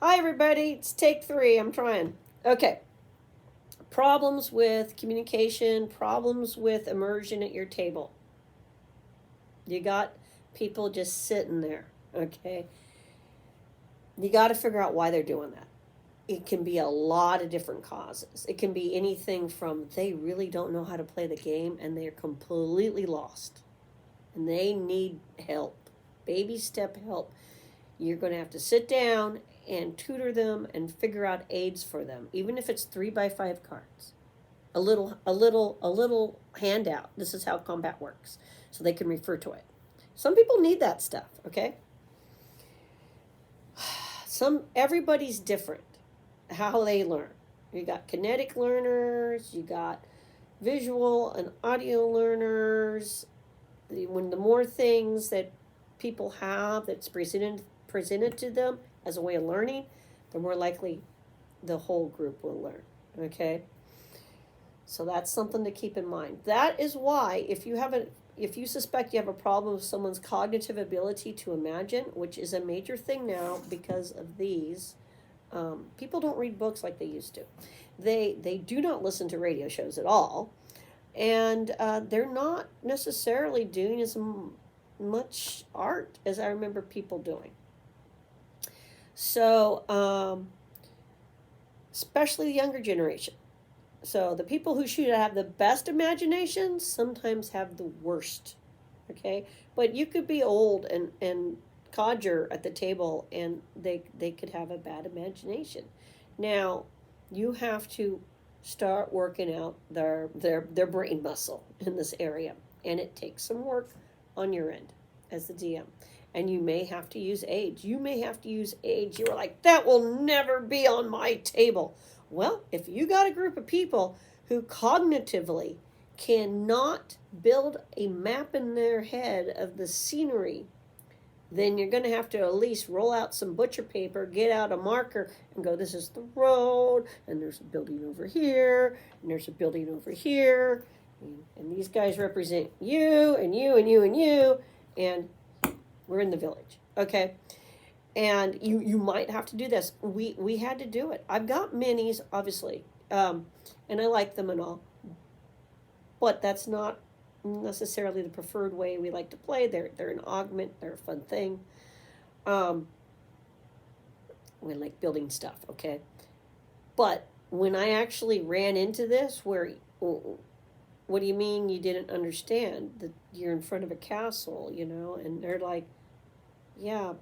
Hi, everybody. It's take 3. I'm trying. Okay. Problems with communication, problems with immersion at your table. You got people just sitting there, okay? You got to figure out why they're doing that. It can be a lot of different causes. It can be anything from they really don't know how to play the game and they're completely lost and they need help, baby step help. You're going to have to sit down and tutor them and figure out aids for them, even if it's 3x5 cards. A little handout. This is how combat works, so they can refer to it. Some people need that stuff. Okay. Everybody's different. How they learn. You got kinetic learners. You got visual and audio learners. When the more things that people have that's presented to them as a way of learning, the more likely the whole group will learn. Okay. So that's something to keep in mind. That is why if you suspect you have a problem with someone's cognitive ability to imagine, which is a major thing now because of these, people don't read books like they used to. They do not listen to radio shows at all, and they're not necessarily doing as much art as I remember people doing. So, especially the younger generation. So the people who should have the best imaginations sometimes have the worst. Okay, but you could be old and codger at the table, and they could have a bad imagination. Now, you have to start working out their brain muscle in this area, and it takes some work on your end as the DM. And you may have to use aids. You may have to use aids. You are like, that will never be on my table. Well, if you got a group of people who cognitively cannot build a map in their head of the scenery, then you're going to have to at least roll out some butcher paper, get out a marker, and go, this is the road, and there's a building over here, and there's a building over here, and these guys represent you, and you, and you, and you, and we're in the village. Okay? And you might have to do this. We had to do it. I've got minis, obviously, and I like them and all, but that's not necessarily the preferred way we like to play. They're an augment. They're a fun thing. We like building stuff, okay? But when I actually ran into this, where, what do you mean you didn't understand that you're in front of a castle, And they're like, yeah,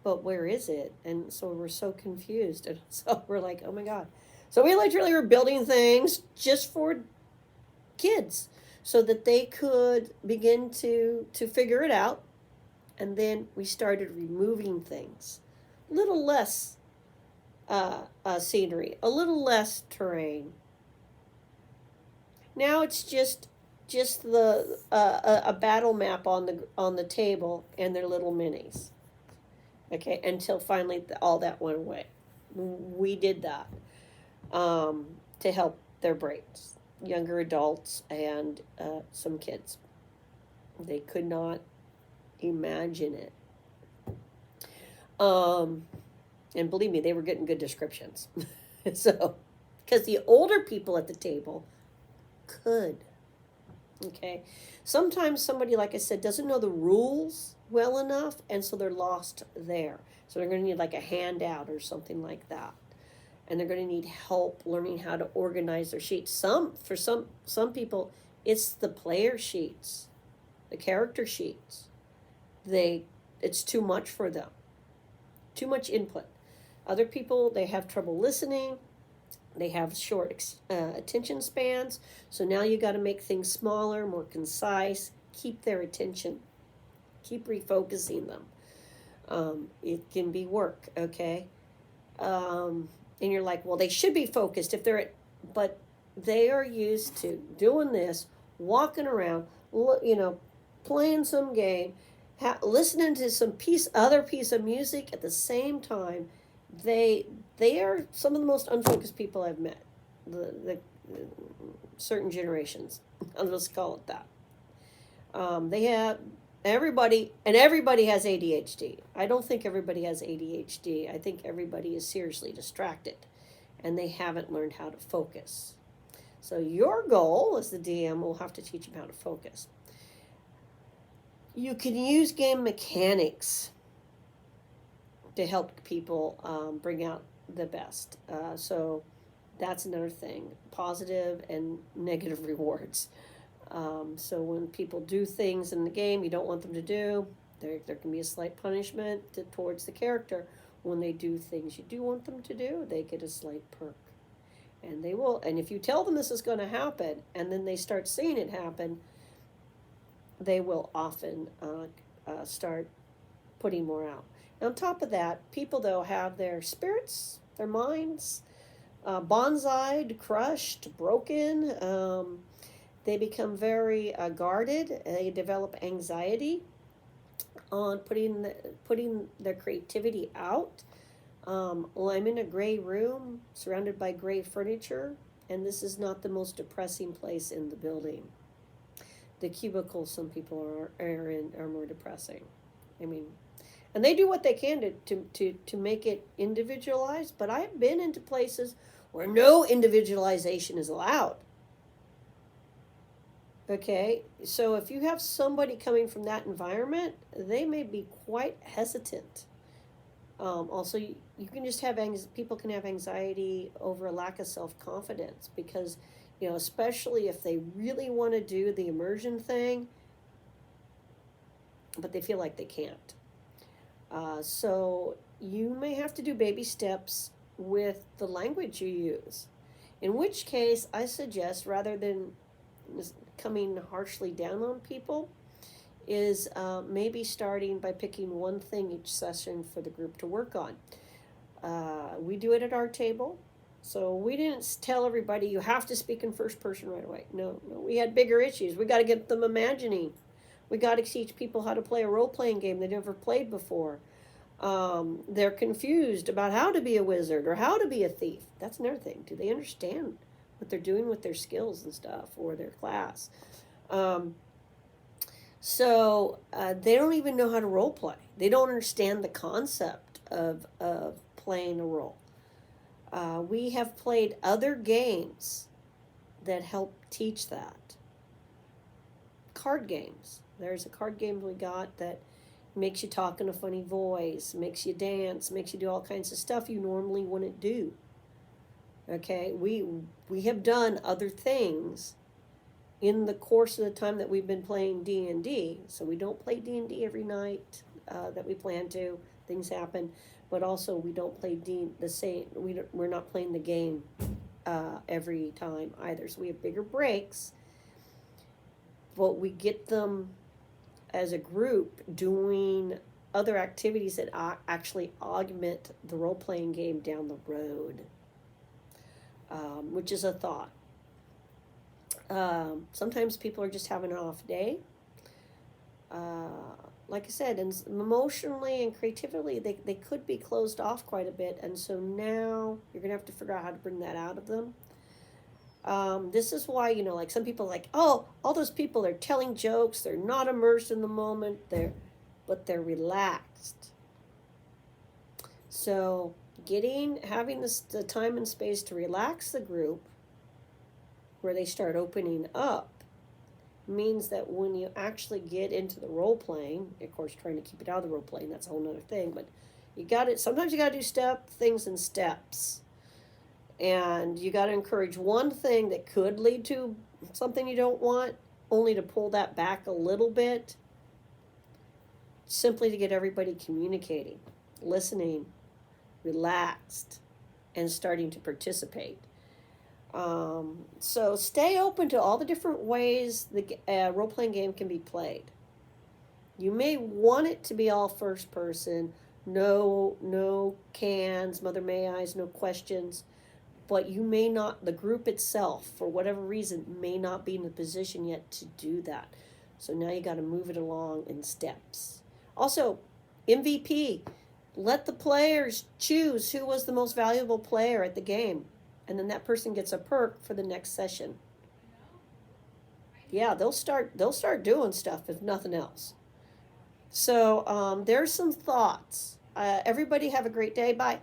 but where is it? And so we're so confused. And so we're like, oh my God. So we literally were building things just for kids so that they could begin to figure it out. And then we started removing things. A little less scenery, a little less terrain. Now it's just the a battle map on the table and their little minis. Okay, until finally all that went away. We did that to help their brains, younger adults and some kids. They could not imagine it. And believe me, they were getting good descriptions. So, because the older people at the table could. Okay, sometimes somebody, like I said, doesn't know the rules well enough, and so they're lost there. So they're going to need like a handout or something like that, and they're going to need help learning how to organize their sheets. For some people, it's the player sheets, the character sheets. It's too much for them, too much input. Other people, they have trouble listening. They have short attention spans. So now you got to make things smaller, more concise, keep their attention, keep refocusing them. It can be work, okay? And you're like, well, they should be focused but they are used to doing this, walking around, playing some game, listening to some other piece of music at the same time. They are some of the most unfocused people I've met. The certain generations, I'll just call it that. They have Everybody has ADHD. I don't think everybody has ADHD. I think everybody is seriously distracted and they haven't learned how to focus. So your goal as the DM will have to teach them how to focus. You can use game mechanics to help people bring out the best. So that's another thing, positive and negative rewards. So when people do things in the game you don't want them to do, there can be a slight punishment towards the character. When they do things you do want them to do, they get a slight perk. And they will, and if you tell them this is going to happen and then they start seeing it happen, they will often start putting more out. And on top of that, people though have their spirits, their minds, bonsaied, crushed, broken. They become very guarded. They develop anxiety on putting their creativity out. Well, I'm in a gray room surrounded by gray furniture, and this is not the most depressing place in the building. The cubicles some people are in are more depressing. I mean, and they do what they can to make it individualized, but I've been into places where no individualization is allowed. Okay, so if you have somebody coming from that environment, they may be quite hesitant. Also, you can just have people can have anxiety over a lack of self-confidence because, especially if they really want to do the immersion thing, but they feel like they can't. So you may have to do baby steps with the language you use, in which case I suggest, rather than coming harshly down on people, is maybe starting by picking one thing each session for the group to work on. We do it at our table, so we didn't tell everybody you have to speak in first person right away. No, we had bigger issues. We got to get them imagining. We got to teach people how to play a role-playing game they never played before. They're confused about how to be a wizard or how to be a thief. That's another thing. Do they understand what they're doing with their skills and stuff, or their class? So they don't even know how to role play. They don't understand the concept of playing a role. We have played other games that help teach that. Card games. There's a card game we got that makes you talk in a funny voice, makes you dance, makes you do all kinds of stuff you normally wouldn't do. Okay, we have done other things in the course of the time that we've been playing D&D. So we don't play D&D every night that we plan to. Things happen, but also we don't play the same. We're not playing the game every time either. So we have bigger breaks, but we get them as a group doing other activities that actually augment the role-playing game down the road, which is a thought. Sometimes people are just having an off day. Like I said, and emotionally and creatively, they could be closed off quite a bit. And so now you're going to have to figure out how to bring that out of them. This is why, like some people are like, oh, all those people, they're telling jokes. They're not immersed in the moment. But they're relaxed. So having the time and space to relax the group, where they start opening up, means that when you actually get into the role playing, of course trying to keep it out of the role playing, that's a whole nother thing, but sometimes you got to do things in steps, and you got to encourage one thing that could lead to something you don't want, only to pull that back a little bit, simply to get everybody communicating, listening, relaxed, and starting to participate. So stay open to all the different ways the role-playing game can be played. You may want it to be all first person, no cans, mother may I's, no questions, but you may not, the group itself, for whatever reason, may not be in a position yet to do that. So now you got to move it along in steps. Also, MVP, let the players choose who was the most valuable player at the game. And then that person gets a perk for the next session. Yeah, they'll start doing stuff if nothing else. So there's some thoughts. Everybody have a great day. Bye.